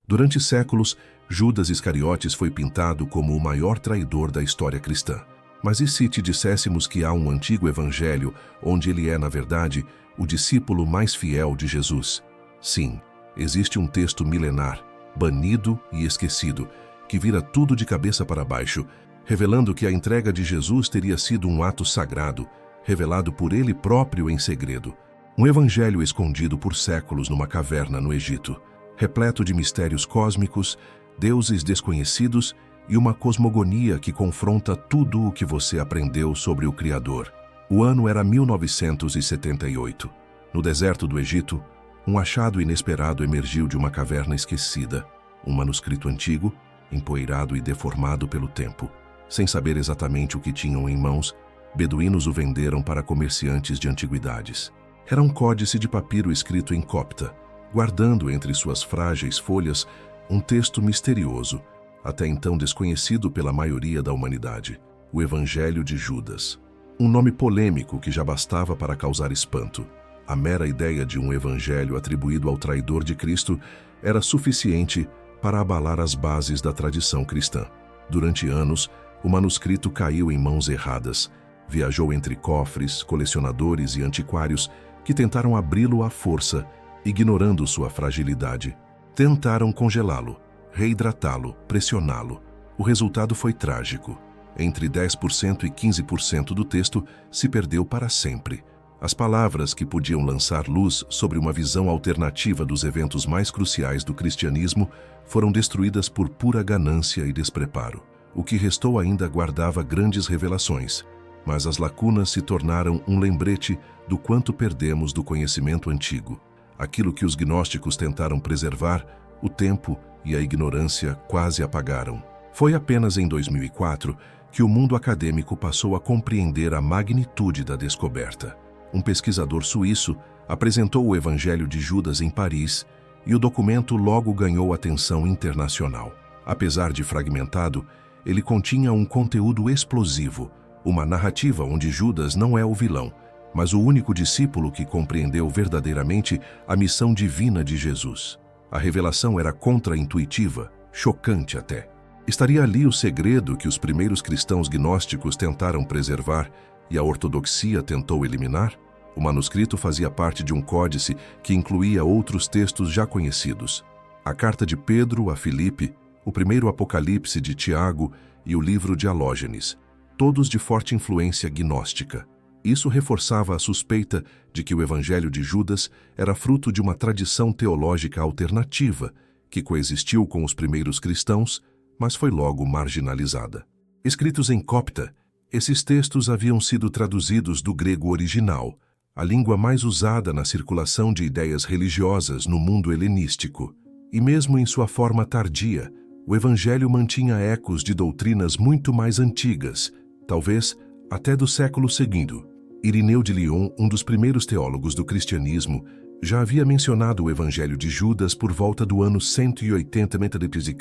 Durante séculos, Judas Iscariotes foi pintado como o maior traidor da história cristã. Mas e se te disséssemos que há um antigo evangelho onde ele é, na verdade, o discípulo mais fiel de Jesus? Sim, existe um texto milenar, banido e esquecido, que vira tudo de cabeça para baixo, revelando que a entrega de Jesus teria sido um ato sagrado, revelado por ele próprio em segredo. Um evangelho escondido por séculos numa caverna no Egito, repleto de mistérios cósmicos, deuses desconhecidos e uma cosmogonia que confronta tudo o que você aprendeu sobre o Criador. O ano era 1978. No deserto do Egito, um achado inesperado emergiu de uma caverna esquecida, um manuscrito antigo, empoeirado e deformado pelo tempo. Sem saber exatamente o que tinham em mãos, beduínos o venderam para comerciantes de antiguidades. Era um códice de papiro escrito em copta, guardando entre suas frágeis folhas um texto misterioso, até então desconhecido pela maioria da humanidade, o Evangelho de Judas. Um nome polêmico que já bastava para causar espanto. A mera ideia de um evangelho atribuído ao traidor de Cristo era suficiente para abalar as bases da tradição cristã. Durante anos, o manuscrito caiu em mãos erradas, viajou entre cofres, colecionadores e antiquários que tentaram abri-lo à força, ignorando sua fragilidade. Tentaram congelá-lo, reidratá-lo, pressioná-lo. O resultado foi trágico. Entre 10% e 15% do texto se perdeu para sempre. As palavras que podiam lançar luz sobre uma visão alternativa dos eventos mais cruciais do cristianismo foram destruídas por pura ganância e despreparo. O que restou ainda guardava grandes revelações, mas as lacunas se tornaram um lembrete do quanto perdemos do conhecimento antigo. Aquilo que os gnósticos tentaram preservar, o tempo e a ignorância quase apagaram. Foi apenas em 2004 que o mundo acadêmico passou a compreender a magnitude da descoberta. Um pesquisador suíço apresentou o Evangelho de Judas em Paris e o documento logo ganhou atenção internacional. Apesar de fragmentado, ele continha um conteúdo explosivo, uma narrativa onde Judas não é o vilão, mas o único discípulo que compreendeu verdadeiramente a missão divina de Jesus. A revelação era contra-intuitiva, chocante até. Estaria ali o segredo que os primeiros cristãos gnósticos tentaram preservar e a ortodoxia tentou eliminar? O manuscrito fazia parte de um códice que incluía outros textos já conhecidos. A carta de Pedro a Filipe, o primeiro Apocalipse de Tiago e o livro de Diógenes, todos de forte influência gnóstica. Isso reforçava a suspeita de que o Evangelho de Judas era fruto de uma tradição teológica alternativa, que coexistiu com os primeiros cristãos, mas foi logo marginalizada. Escritos em copta, esses textos haviam sido traduzidos do grego original, a língua mais usada na circulação de ideias religiosas no mundo helenístico. E mesmo em sua forma tardia, o Evangelho mantinha ecos de doutrinas muito mais antigas, talvez até do século seguinte. Irineu de Lyon, um dos primeiros teólogos do cristianismo, já havia mencionado o Evangelho de Judas por volta do ano 180 a.C.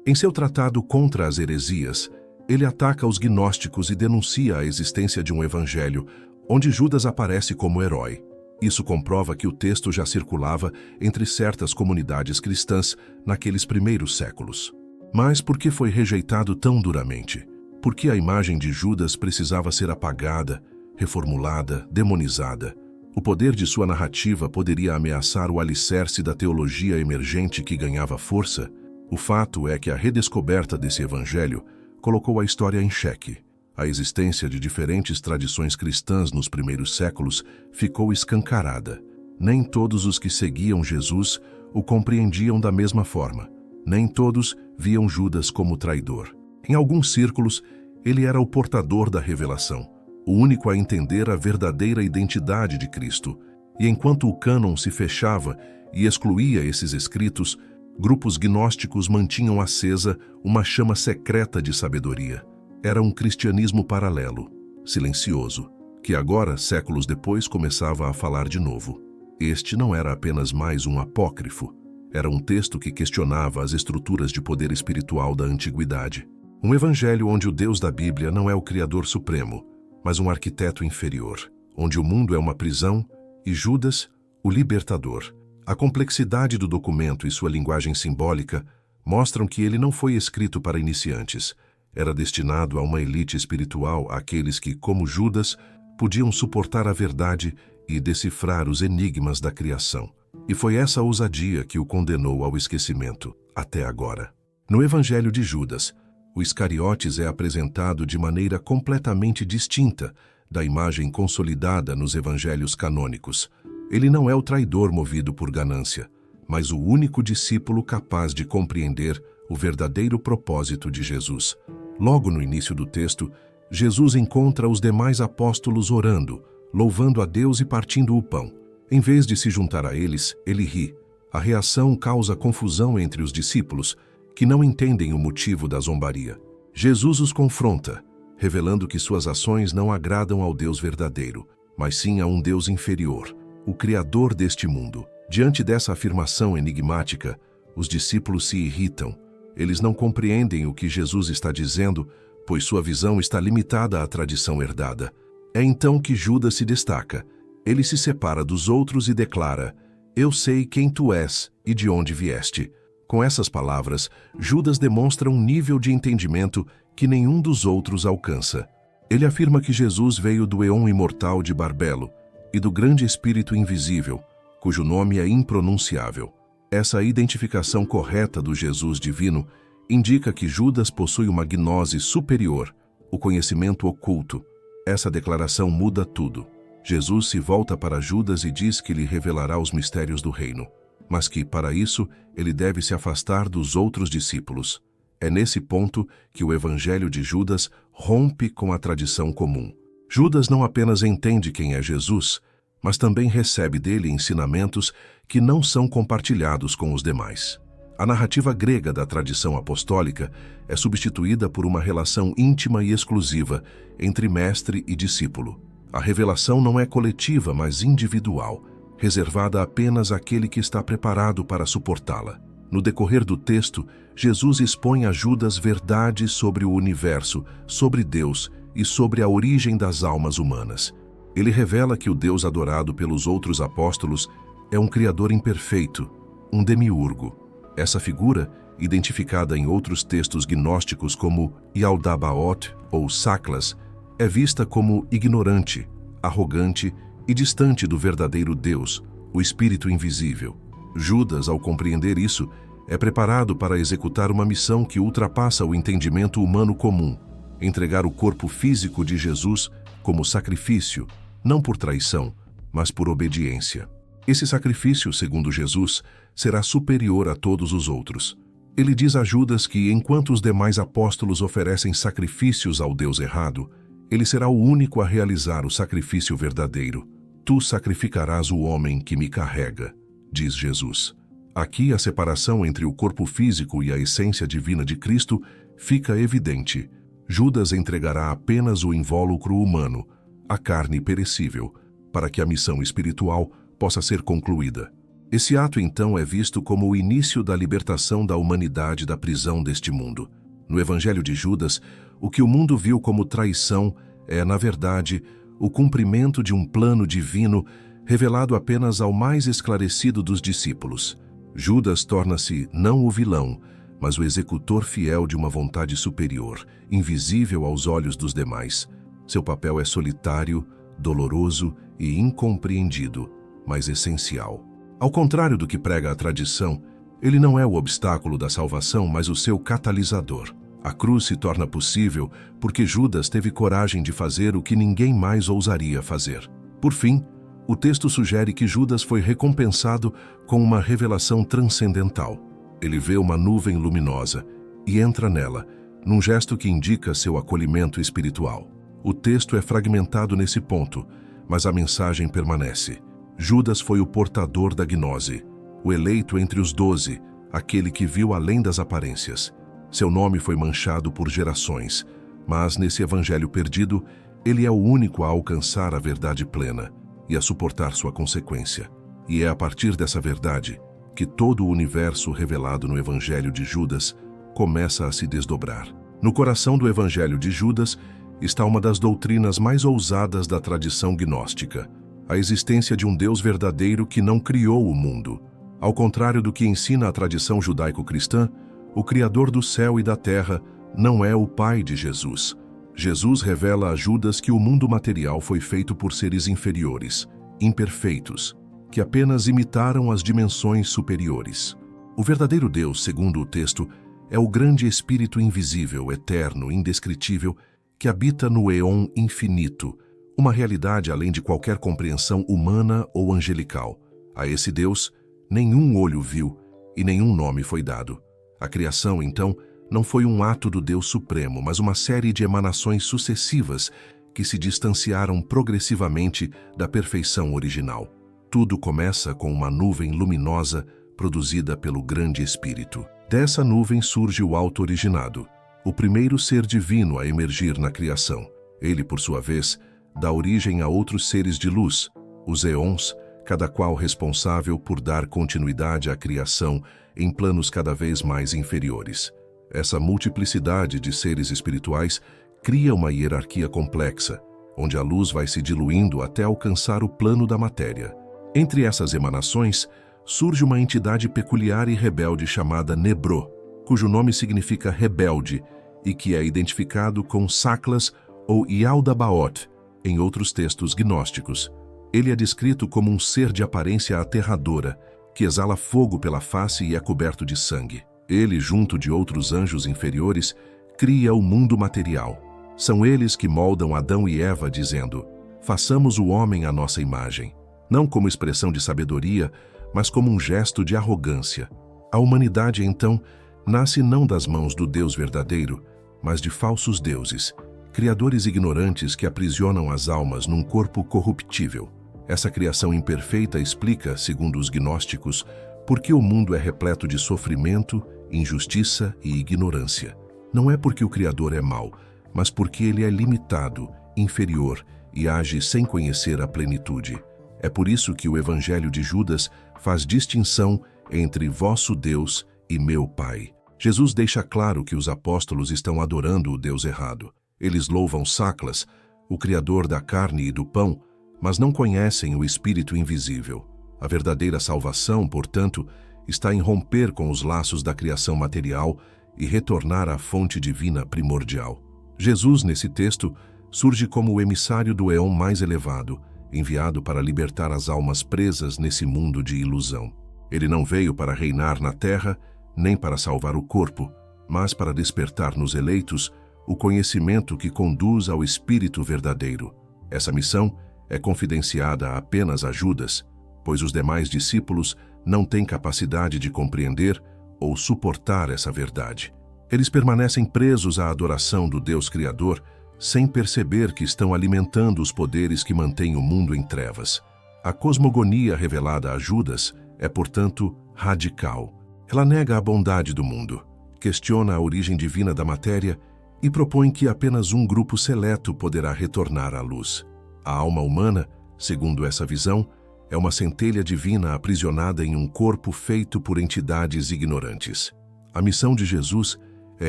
Em seu tratado Contra as Heresias, ele ataca os gnósticos e denuncia a existência de um evangelho onde Judas aparece como herói. Isso comprova que o texto já circulava entre certas comunidades cristãs naqueles primeiros séculos. Mas por que foi rejeitado tão duramente? Por que a imagem de Judas precisava ser apagada, reformulada, demonizada? O poder de sua narrativa poderia ameaçar o alicerce da teologia emergente que ganhava força? O fato é que a redescoberta desse evangelho colocou a história em xeque. A existência de diferentes tradições cristãs nos primeiros séculos ficou escancarada. Nem todos os que seguiam Jesus o compreendiam da mesma forma. Nem todos viam Judas como traidor. Em alguns círculos, ele era o portador da revelação, o único a entender a verdadeira identidade de Cristo. E enquanto o cânon se fechava e excluía esses escritos, grupos gnósticos mantinham acesa uma chama secreta de sabedoria. Era um cristianismo paralelo, silencioso, que agora, séculos depois, começava a falar de novo. Este não era apenas mais um apócrifo. Era um texto que questionava as estruturas de poder espiritual da antiguidade. Um evangelho onde o Deus da Bíblia não é o Criador Supremo, mas um arquiteto inferior, onde o mundo é uma prisão e Judas, o libertador, A complexidade do documento e sua linguagem simbólica mostram que ele não foi escrito para iniciantes. Era destinado a uma elite espiritual, àqueles que, como Judas, podiam suportar a verdade e decifrar os enigmas da criação. E foi essa ousadia que o condenou ao esquecimento, até agora. No Evangelho de Judas, o Iscariotes é apresentado de maneira completamente distinta da imagem consolidada nos evangelhos canônicos. Ele não é o traidor movido por ganância, mas o único discípulo capaz de compreender o verdadeiro propósito de Jesus. Logo no início do texto, Jesus encontra os demais apóstolos orando, louvando a Deus e partindo o pão. Em vez de se juntar a eles, ele ri. A reação causa confusão entre os discípulos, que não entendem o motivo da zombaria. Jesus os confronta, revelando que suas ações não agradam ao Deus verdadeiro, mas sim a um Deus inferior, o Criador deste mundo. Diante dessa afirmação enigmática, os discípulos se irritam. Eles não compreendem o que Jesus está dizendo, pois sua visão está limitada à tradição herdada. É então que Judas se destaca. Ele se separa dos outros e declara: "Eu sei quem tu és e de onde vieste." Com essas palavras, Judas demonstra um nível de entendimento que nenhum dos outros alcança. Ele afirma que Jesus veio do Eon imortal de Barbelo e do grande Espírito invisível, cujo nome é impronunciável. Essa identificação correta do Jesus divino indica que Judas possui uma gnose superior, o conhecimento oculto. Essa declaração muda tudo. Jesus se volta para Judas e diz que lhe revelará os mistérios do reino, mas que, para isso, ele deve se afastar dos outros discípulos. É nesse ponto que o Evangelho de Judas rompe com a tradição comum. Judas não apenas entende quem é Jesus, mas também recebe dele ensinamentos que não são compartilhados com os demais. A narrativa grega da tradição apostólica é substituída por uma relação íntima e exclusiva entre mestre e discípulo. A revelação não é coletiva, mas individual, reservada apenas àquele que está preparado para suportá-la. No decorrer do texto, Jesus expõe a Judas verdades sobre o universo, sobre Deus e sobre a origem das almas humanas. Ele revela que o Deus adorado pelos outros apóstolos é um criador imperfeito, um demiurgo. Essa figura, identificada em outros textos gnósticos como Yaldabaoth ou Saklas, é vista como ignorante, arrogante e distante do verdadeiro Deus, o Espírito invisível. Judas, ao compreender isso, é preparado para executar uma missão que ultrapassa o entendimento humano comum: entregar o corpo físico de Jesus como sacrifício, não por traição, mas por obediência. Esse sacrifício, segundo Jesus, será superior a todos os outros. Ele diz a Judas que, enquanto os demais apóstolos oferecem sacrifícios ao Deus errado, ele será o único a realizar o sacrifício verdadeiro. Tu sacrificarás o homem que me carrega, diz Jesus. Aqui a separação entre o corpo físico e a essência divina de Cristo fica evidente. Judas entregará apenas o invólucro humano, a carne perecível, para que a missão espiritual possa ser concluída. Esse ato então é visto como o início da libertação da humanidade da prisão deste mundo. No Evangelho de Judas, o que o mundo viu como traição é, na verdade, o cumprimento de um plano divino revelado apenas ao mais esclarecido dos discípulos. Judas torna-se não o vilão, mas o executor fiel de uma vontade superior, invisível aos olhos dos demais. Seu papel é solitário, doloroso e incompreendido, mas essencial. Ao contrário do que prega a tradição, ele não é o obstáculo da salvação, mas o seu catalisador. A cruz se torna possível porque Judas teve coragem de fazer o que ninguém mais ousaria fazer. Por fim, o texto sugere que Judas foi recompensado com uma revelação transcendental. Ele vê uma nuvem luminosa e entra nela, num gesto que indica seu acolhimento espiritual. O texto é fragmentado nesse ponto, mas a mensagem permanece. Judas foi o portador da gnose, o eleito entre os 12, aquele que viu além das aparências. Seu nome foi manchado por gerações, mas nesse evangelho perdido, ele é o único a alcançar a verdade plena e a suportar sua consequência. E é a partir dessa verdade que todo o universo revelado no Evangelho de Judas começa a se desdobrar. No coração do Evangelho de Judas está uma das doutrinas mais ousadas da tradição gnóstica: a existência de um Deus verdadeiro que não criou o mundo, Ao contrário do que ensina a tradição judaico-cristã, o Criador do céu e da terra não é o Pai de Jesus. Jesus revela a Judas que o mundo material foi feito por seres inferiores, imperfeitos, que apenas imitaram as dimensões superiores. O verdadeiro Deus, segundo o texto, é o grande Espírito invisível, eterno, indescritível, que habita no éon infinito, uma realidade além de qualquer compreensão humana ou angelical. A esse Deus, nenhum olho viu e nenhum nome foi dado. A criação, então, não foi um ato do Deus Supremo, mas uma série de emanações sucessivas que se distanciaram progressivamente da perfeição original. Tudo começa com uma nuvem luminosa produzida pelo grande Espírito. Dessa nuvem surge o Auto-Originado, o primeiro ser divino a emergir na criação. Ele, por sua vez, dá origem a outros seres de luz, os éons, cada qual responsável por dar continuidade à criação em planos cada vez mais inferiores. Essa multiplicidade de seres espirituais cria uma hierarquia complexa, onde a luz vai se diluindo até alcançar o plano da matéria. Entre essas emanações, surge uma entidade peculiar e rebelde chamada Nebrô, cujo nome significa rebelde e que é identificado com Saklas ou Yaldabaoth em outros textos gnósticos. Ele é descrito como um ser de aparência aterradora, que exala fogo pela face e é coberto de sangue. Ele, junto de outros anjos inferiores, cria o mundo material. São eles que moldam Adão e Eva, dizendo: façamos o homem à nossa imagem, não como expressão de sabedoria, mas como um gesto de arrogância. A humanidade, então, nasce não das mãos do Deus verdadeiro, mas de falsos deuses, criadores ignorantes que aprisionam as almas num corpo corruptível. Essa criação imperfeita explica, segundo os gnósticos, por que o mundo é repleto de sofrimento, injustiça e ignorância. Não é porque o Criador é mau, mas porque ele é limitado, inferior e age sem conhecer a plenitude. É por isso que o Evangelho de Judas faz distinção entre vosso Deus e meu Pai. Jesus deixa claro que os apóstolos estão adorando o Deus errado. Eles louvam Saklas, o Criador da carne e do pão, mas não conhecem o Espírito invisível. A verdadeira salvação, portanto, está em romper com os laços da criação material e retornar à fonte divina primordial. Jesus, nesse texto, surge como o emissário do éon mais elevado, enviado para libertar as almas presas nesse mundo de ilusão. Ele não veio para reinar na terra, nem para salvar o corpo, mas para despertar nos eleitos o conhecimento que conduz ao Espírito verdadeiro. Essa missão é confidenciada apenas a Judas, pois os demais discípulos não têm capacidade de compreender ou suportar essa verdade. Eles permanecem presos à adoração do Deus Criador, sem perceber que estão alimentando os poderes que mantêm o mundo em trevas. A cosmogonia revelada a Judas é, portanto, radical. Ela nega a bondade do mundo, questiona a origem divina da matéria e propõe que apenas um grupo seleto poderá retornar à luz. A alma humana, segundo essa visão, é uma centelha divina aprisionada em um corpo feito por entidades ignorantes. A missão de Jesus é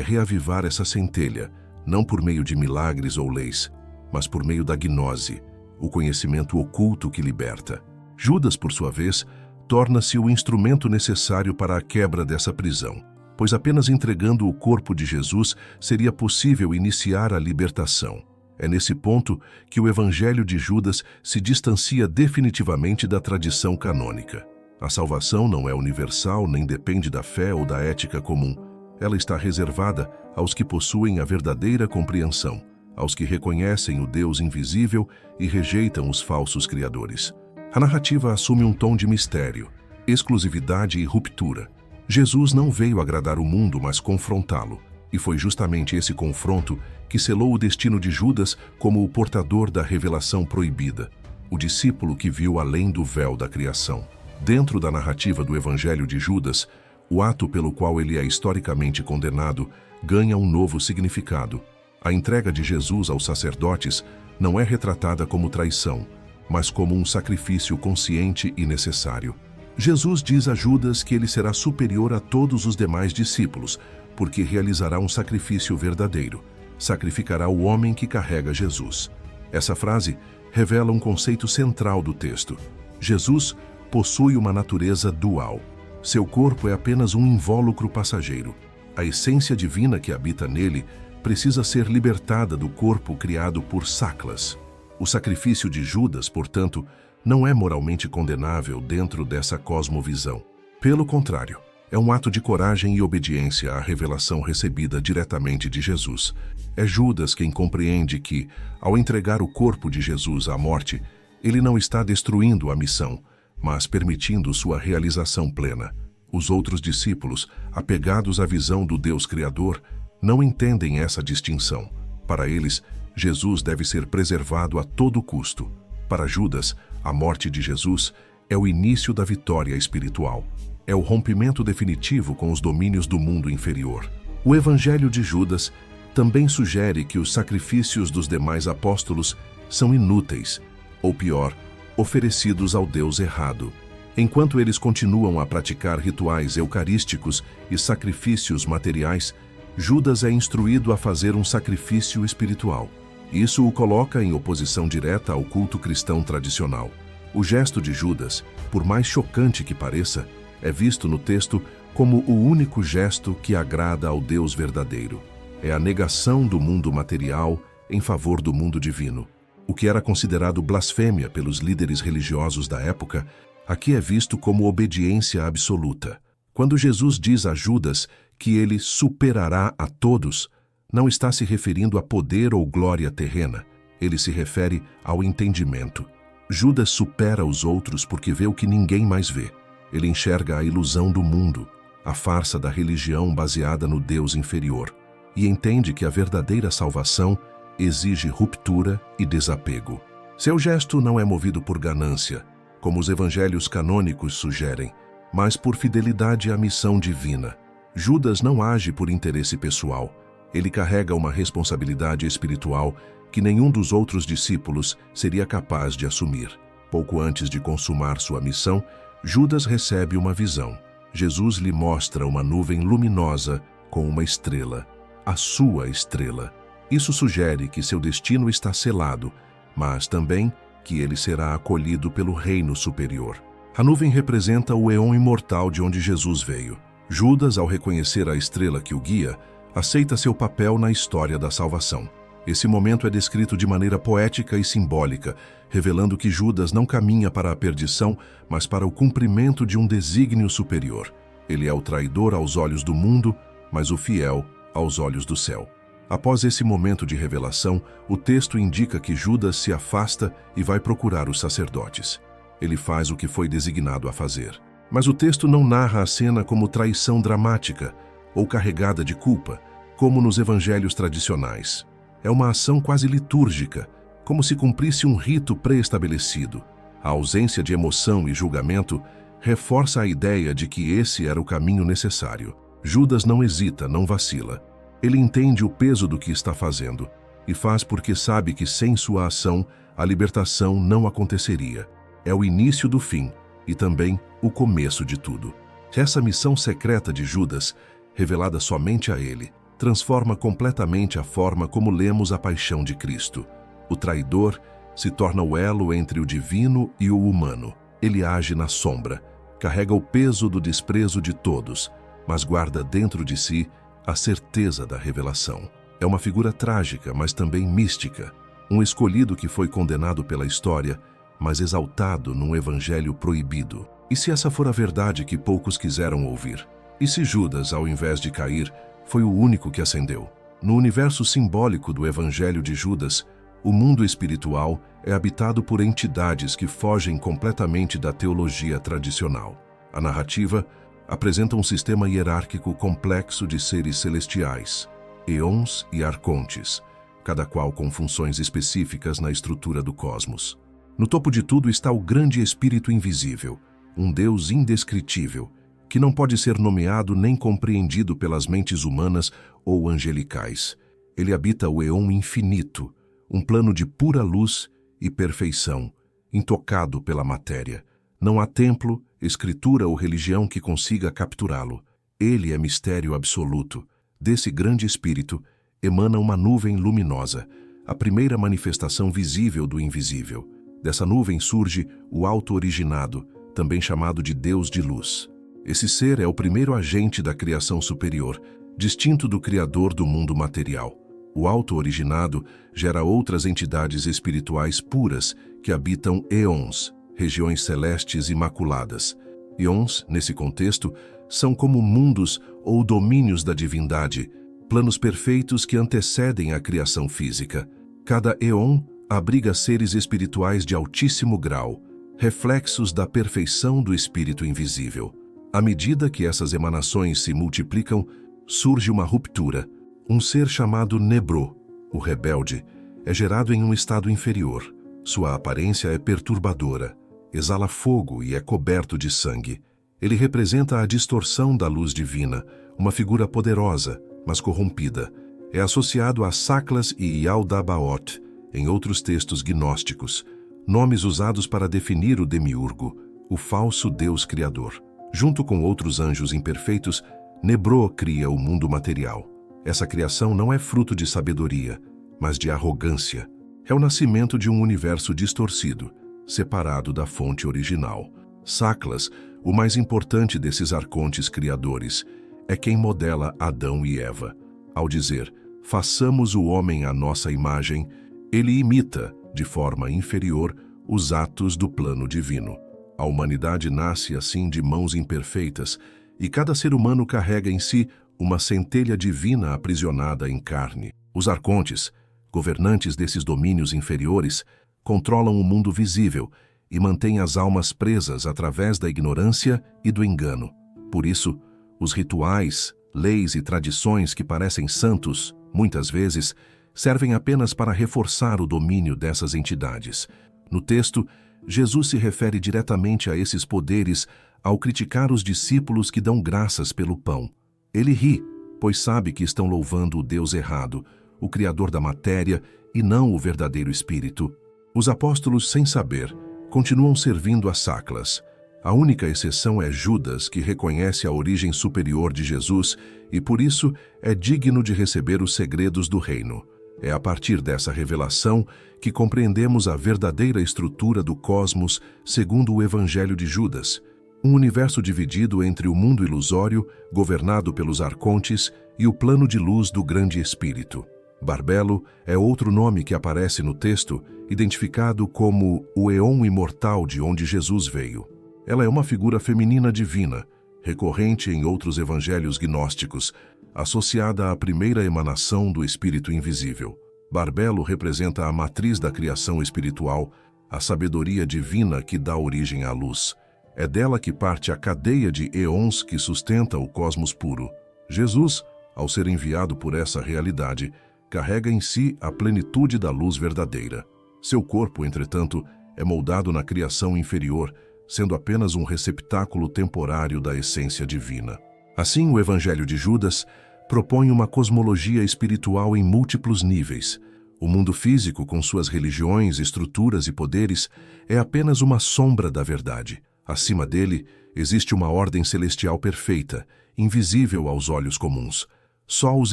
reavivar essa centelha, não por meio de milagres ou leis, mas por meio da gnose, o conhecimento oculto que liberta. Judas, por sua vez, torna-se o instrumento necessário para a quebra dessa prisão, pois apenas entregando o corpo de Jesus seria possível iniciar a libertação. É nesse ponto que o Evangelho de Judas se distancia definitivamente da tradição canônica. A salvação não é universal nem depende da fé ou da ética comum. Ela está reservada aos que possuem a verdadeira compreensão, aos que reconhecem o Deus invisível e rejeitam os falsos criadores. A narrativa assume um tom de mistério, exclusividade e ruptura. Jesus não veio agradar o mundo, mas confrontá-lo. E foi justamente esse confronto que selou o destino de Judas como o portador da revelação proibida, o discípulo que viu além do véu da criação. Dentro da narrativa do Evangelho de Judas, o ato pelo qual ele é historicamente condenado ganha um novo significado. A entrega de Jesus aos sacerdotes não é retratada como traição, mas como um sacrifício consciente e necessário. Jesus diz a Judas que ele será superior a todos os demais discípulos, porque realizará um sacrifício verdadeiro. Sacrificará o homem que carrega Jesus. Essa frase revela um conceito central do texto. Jesus possui uma natureza dual. Seu corpo é apenas um invólucro passageiro. A essência divina que habita nele precisa ser libertada do corpo criado por Saclas. O sacrifício de Judas, portanto, não é moralmente condenável dentro dessa cosmovisão. Pelo contrário, é um ato de coragem e obediência à revelação recebida diretamente de Jesus. É Judas quem compreende que, ao entregar o corpo de Jesus à morte, ele não está destruindo a missão, mas permitindo sua realização plena. Os outros discípulos, apegados à visão do Deus Criador, não entendem essa distinção. Para eles, Jesus deve ser preservado a todo custo. Para Judas, a morte de Jesus é o início da vitória espiritual. É o rompimento definitivo com os domínios do mundo inferior. O Evangelho de Judas também sugere que os sacrifícios dos demais apóstolos são inúteis, ou pior, oferecidos ao Deus errado. Enquanto eles continuam a praticar rituais eucarísticos e sacrifícios materiais, Judas é instruído a fazer um sacrifício espiritual. Isso o coloca em oposição direta ao culto cristão tradicional. O gesto de Judas, por mais chocante que pareça, é visto no texto como o único gesto que agrada ao Deus verdadeiro. É a negação do mundo material em favor do mundo divino. O que era considerado blasfêmia pelos líderes religiosos da época, aqui é visto como obediência absoluta. Quando Jesus diz a Judas que ele superará a todos, não está se referindo a poder ou glória terrena. Ele se refere ao entendimento. Judas supera os outros porque vê o que ninguém mais vê. Ele enxerga a ilusão do mundo, a farsa da religião baseada no Deus inferior, e entende que a verdadeira salvação exige ruptura e desapego. Seu gesto não é movido por ganância, como os evangelhos canônicos sugerem, mas por fidelidade à missão divina. Judas não age por interesse pessoal. Ele carrega uma responsabilidade espiritual que nenhum dos outros discípulos seria capaz de assumir. Pouco antes de consumar sua missão, Judas recebe uma visão. Jesus lhe mostra uma nuvem luminosa com uma estrela, a sua estrela. Isso sugere que seu destino está selado, mas também que ele será acolhido pelo reino superior. A nuvem representa o éon imortal de onde Jesus veio. Judas, ao reconhecer a estrela que o guia, aceita seu papel na história da salvação. Esse momento é descrito de maneira poética e simbólica, revelando que Judas não caminha para a perdição, mas para o cumprimento de um desígnio superior. Ele é o traidor aos olhos do mundo, mas o fiel aos olhos do céu. Após esse momento de revelação, o texto indica que Judas se afasta e vai procurar os sacerdotes. Ele faz o que foi designado a fazer. Mas o texto não narra a cena como traição dramática ou carregada de culpa, como nos evangelhos tradicionais. É uma ação quase litúrgica, como se cumprisse um rito pré-estabelecido. A ausência de emoção e julgamento reforça a ideia de que esse era o caminho necessário. Judas não hesita, não vacila. Ele entende o peso do que está fazendo e faz porque sabe que sem sua ação a libertação não aconteceria. É o início do fim e também o começo de tudo. Essa missão secreta de Judas, revelada somente a ele, transforma completamente a forma como lemos a paixão de Cristo. O traidor se torna o elo entre o divino e o humano. Ele age na sombra, carrega o peso do desprezo de todos, mas guarda dentro de si a certeza da revelação. É uma figura trágica, mas também mística. Um escolhido que foi condenado pela história, mas exaltado num evangelho proibido. E se essa for a verdade que poucos quiseram ouvir? E se Judas, ao invés de cair, foi o único que ascendeu? No universo simbólico do evangelho de Judas, o mundo espiritual é habitado por entidades que fogem completamente da teologia tradicional. A narrativa apresenta um sistema hierárquico complexo de seres celestiais, eons e arcontes, cada qual com funções específicas na estrutura do cosmos. No topo de tudo está o grande espírito invisível, um Deus indescritível, que não pode ser nomeado nem compreendido pelas mentes humanas ou angelicais. Ele habita o éon infinito, um plano de pura luz e perfeição, intocado pela matéria. Não há templo, escritura ou religião que consiga capturá-lo. Ele é mistério absoluto. Desse grande espírito emana uma nuvem luminosa, a primeira manifestação visível do invisível. Dessa nuvem surge o auto-originado, também chamado de Deus de luz. Esse ser é o primeiro agente da criação superior, distinto do Criador do mundo material. O auto-originado gera outras entidades espirituais puras que habitam eons, regiões celestes imaculadas. Eons, nesse contexto, são como mundos ou domínios da divindade, planos perfeitos que antecedem a criação física. Cada eon abriga seres espirituais de altíssimo grau, reflexos da perfeição do espírito invisível. À medida que essas emanações se multiplicam, surge uma ruptura. Um ser chamado Nebrô, o rebelde, é gerado em um estado inferior. Sua aparência é perturbadora, exala fogo e é coberto de sangue. Ele representa a distorção da luz divina, uma figura poderosa, mas corrompida. É associado a Saklas e Yaldabaoth, em outros textos gnósticos, nomes usados para definir o demiurgo, o falso Deus criador. Junto com outros anjos imperfeitos, Nebrô cria o mundo material. Essa criação não é fruto de sabedoria, mas de arrogância. É o nascimento de um universo distorcido, separado da fonte original. Saklas, o mais importante desses arcontes criadores, é quem modela Adão e Eva. Ao dizer, façamos o homem à nossa imagem, ele imita, de forma inferior, os atos do plano divino. A humanidade nasce assim de mãos imperfeitas, e cada ser humano carrega em si uma centelha divina aprisionada em carne. Os arcontes, governantes desses domínios inferiores, controlam o mundo visível e mantêm as almas presas através da ignorância e do engano. Por isso, os rituais, leis e tradições que parecem santos, muitas vezes, servem apenas para reforçar o domínio dessas entidades. No texto, Jesus se refere diretamente a esses poderes ao criticar os discípulos que dão graças pelo pão. Ele ri, pois sabe que estão louvando o Deus errado, o Criador da matéria e não o verdadeiro Espírito. Os apóstolos, sem saber, continuam servindo a Saklas. A única exceção é Judas, que reconhece a origem superior de Jesus e, por isso, é digno de receber os segredos do reino. É a partir dessa revelação que compreendemos a verdadeira estrutura do cosmos segundo o Evangelho de Judas, um universo dividido entre o mundo ilusório, governado pelos arcontes, e o plano de luz do grande Espírito. Barbelo é outro nome que aparece no texto, identificado como o Eon imortal de onde Jesus veio. Ela é uma figura feminina divina, recorrente em outros evangelhos gnósticos, associada à primeira emanação do Espírito invisível. Barbelo representa a matriz da criação espiritual, a sabedoria divina que dá origem à luz. É dela que parte a cadeia de eons que sustenta o cosmos puro. Jesus, ao ser enviado por essa realidade, carrega em si a plenitude da luz verdadeira. Seu corpo, entretanto, é moldado na criação inferior, sendo apenas um receptáculo temporário da essência divina. Assim, o Evangelho de Judas propõe uma cosmologia espiritual em múltiplos níveis. O mundo físico, com suas religiões, estruturas e poderes, é apenas uma sombra da verdade. Acima dele, existe uma ordem celestial perfeita, invisível aos olhos comuns. Só os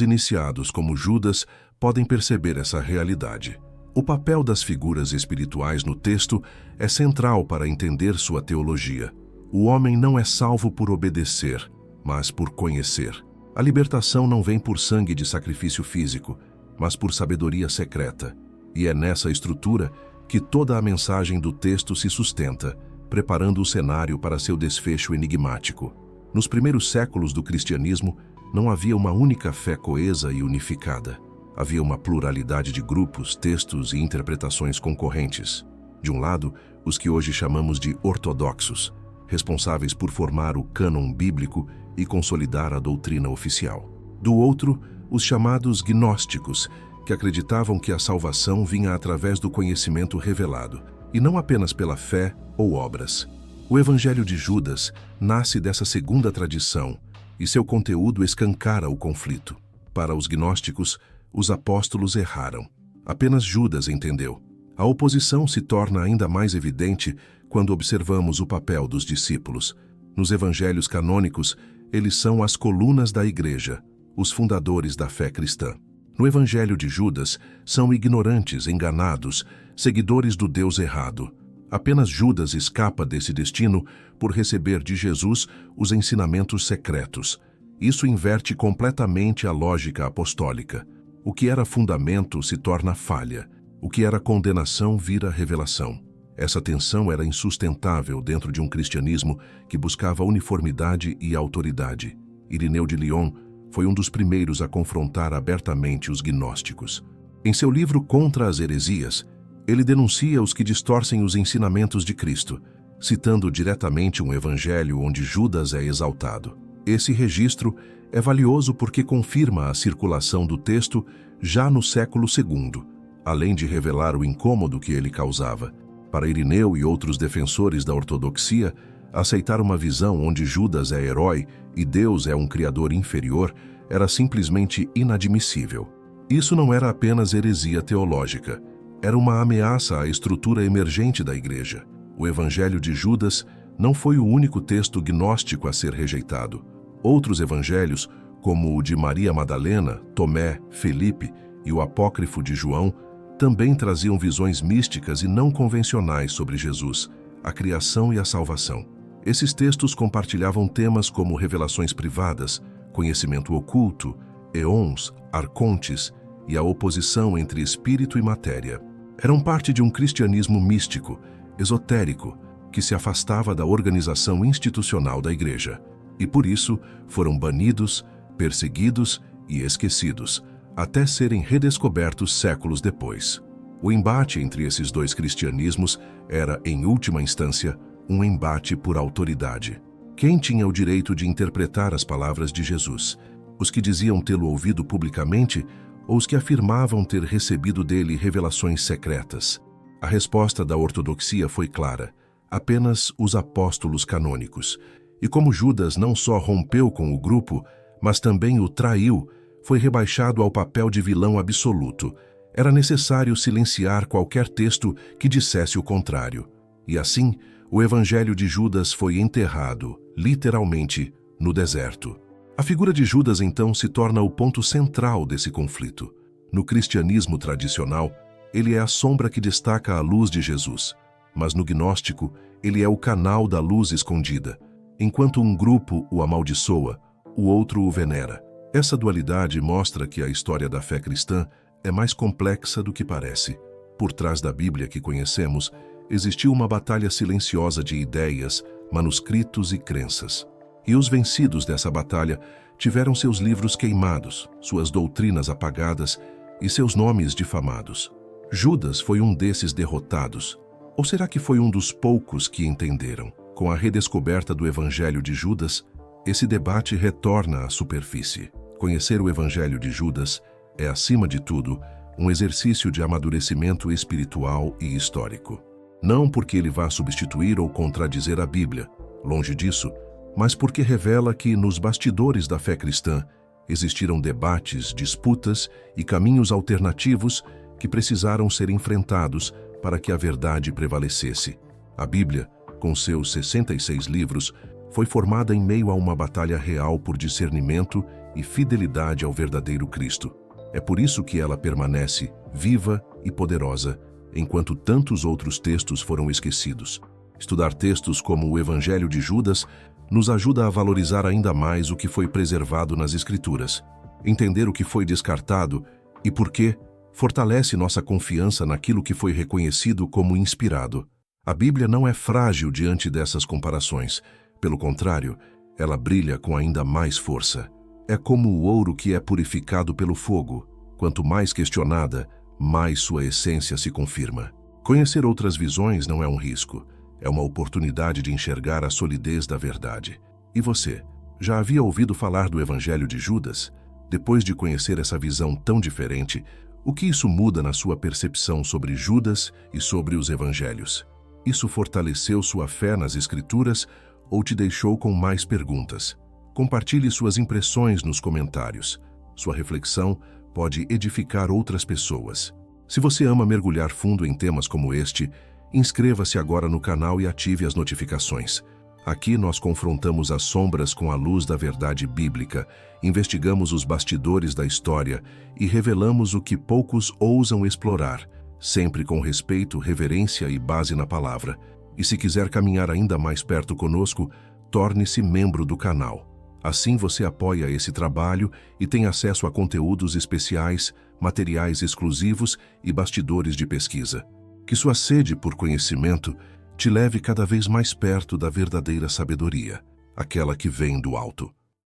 iniciados, como Judas, podem perceber essa realidade. O papel das figuras espirituais no texto é central para entender sua teologia. O homem não é salvo por obedecer, mas por conhecer. A libertação não vem por sangue de sacrifício físico, mas por sabedoria secreta. E é nessa estrutura que toda a mensagem do texto se sustenta, preparando o cenário para seu desfecho enigmático. Nos primeiros séculos do cristianismo, não havia uma única fé coesa e unificada. Havia uma pluralidade de grupos, textos e interpretações concorrentes. De um lado, os que hoje chamamos de ortodoxos, responsáveis por formar o cânon bíblico e consolidar a doutrina oficial. Do outro, os chamados gnósticos, que acreditavam que a salvação vinha através do conhecimento revelado, e não apenas pela fé ou obras. O Evangelho de Judas nasce dessa segunda tradição, e seu conteúdo escancara o conflito. Para os gnósticos, os apóstolos erraram. Apenas Judas entendeu. A oposição se torna ainda mais evidente quando observamos o papel dos discípulos. Nos evangelhos canônicos, eles são as colunas da igreja, os fundadores da fé cristã. No Evangelho de Judas, são ignorantes, enganados, seguidores do Deus errado. Apenas Judas escapa desse destino por receber de Jesus os ensinamentos secretos. Isso inverte completamente a lógica apostólica. O que era fundamento se torna falha. O que era condenação vira revelação. Essa tensão era insustentável dentro de um cristianismo que buscava uniformidade e autoridade. Irineu de Lyon foi um dos primeiros a confrontar abertamente os gnósticos. Em seu livro Contra as Heresias, ele denuncia os que distorcem os ensinamentos de Cristo, citando diretamente um evangelho onde Judas é exaltado. Esse registro é valioso porque confirma a circulação do texto já no século II, além de revelar o incômodo que ele causava. Para Irineu e outros defensores da ortodoxia, aceitar uma visão onde Judas é herói e Deus é um criador inferior era simplesmente inadmissível. Isso não era apenas heresia teológica, era uma ameaça à estrutura emergente da Igreja. O Evangelho de Judas não foi o único texto gnóstico a ser rejeitado. Outros evangelhos, como o de Maria Madalena, Tomé, Felipe e o apócrifo de João, também traziam visões místicas e não convencionais sobre Jesus, a criação e a salvação. Esses textos compartilhavam temas como revelações privadas, conhecimento oculto, eons, arcontes e a oposição entre espírito e matéria. Eram parte de um cristianismo místico, esotérico, que se afastava da organização institucional da Igreja. E por isso foram banidos, perseguidos e esquecidos, até serem redescobertos séculos depois. O embate entre esses dois cristianismos era, em última instância, um embate por autoridade. Quem tinha o direito de interpretar as palavras de Jesus? Os que diziam tê-lo ouvido publicamente ou os que afirmavam ter recebido dele revelações secretas? A resposta da ortodoxia foi clara: apenas os apóstolos canônicos. E como Judas não só rompeu com o grupo, mas também o traiu, foi rebaixado ao papel de vilão absoluto. Era necessário silenciar qualquer texto que dissesse o contrário. E assim, o Evangelho de Judas foi enterrado, literalmente, no deserto. A figura de Judas, então, se torna o ponto central desse conflito. No cristianismo tradicional, ele é a sombra que destaca a luz de Jesus. Mas no gnóstico, ele é o canal da luz escondida. Enquanto um grupo o amaldiçoa, o outro o venera. Essa dualidade mostra que a história da fé cristã é mais complexa do que parece. Por trás da Bíblia que conhecemos, existiu uma batalha silenciosa de ideias, manuscritos e crenças. E os vencidos dessa batalha tiveram seus livros queimados, suas doutrinas apagadas e seus nomes difamados. Judas foi um desses derrotados. Ou será que foi um dos poucos que entenderam? Com a redescoberta do Evangelho de Judas, esse debate retorna à superfície. Conhecer o Evangelho de Judas é, acima de tudo, um exercício de amadurecimento espiritual e histórico. Não porque ele vá substituir ou contradizer a Bíblia, longe disso, mas porque revela que, nos bastidores da fé cristã, existiram debates, disputas e caminhos alternativos que precisaram ser enfrentados para que a verdade prevalecesse. A Bíblia, com seus 66 livros, foi formada em meio a uma batalha real por discernimento e fidelidade ao verdadeiro Cristo. É por isso que ela permanece viva e poderosa, enquanto tantos outros textos foram esquecidos. Estudar textos como o Evangelho de Judas nos ajuda a valorizar ainda mais o que foi preservado nas Escrituras. Entender o que foi descartado e por quê fortalece nossa confiança naquilo que foi reconhecido como inspirado. A Bíblia não é frágil diante dessas comparações. Pelo contrário, ela brilha com ainda mais força. É como o ouro que é purificado pelo fogo. Quanto mais questionada, mais sua essência se confirma. Conhecer outras visões não é um risco. É uma oportunidade de enxergar a solidez da verdade. E você, já havia ouvido falar do Evangelho de Judas? Depois de conhecer essa visão tão diferente, o que isso muda na sua percepção sobre Judas e sobre os Evangelhos? Isso fortaleceu sua fé nas Escrituras ou te deixou com mais perguntas? Compartilhe suas impressões nos comentários. Sua reflexão pode edificar outras pessoas. Se você ama mergulhar fundo em temas como este, inscreva-se agora no canal e ative as notificações. Aqui nós confrontamos as sombras com a luz da verdade bíblica, investigamos os bastidores da história e revelamos o que poucos ousam explorar: sempre com respeito, reverência e base na palavra. E se quiser caminhar ainda mais perto conosco, torne-se membro do canal. Assim você apoia esse trabalho e tem acesso a conteúdos especiais, materiais exclusivos e bastidores de pesquisa. Que sua sede por conhecimento te leve cada vez mais perto da verdadeira sabedoria, aquela que vem do alto.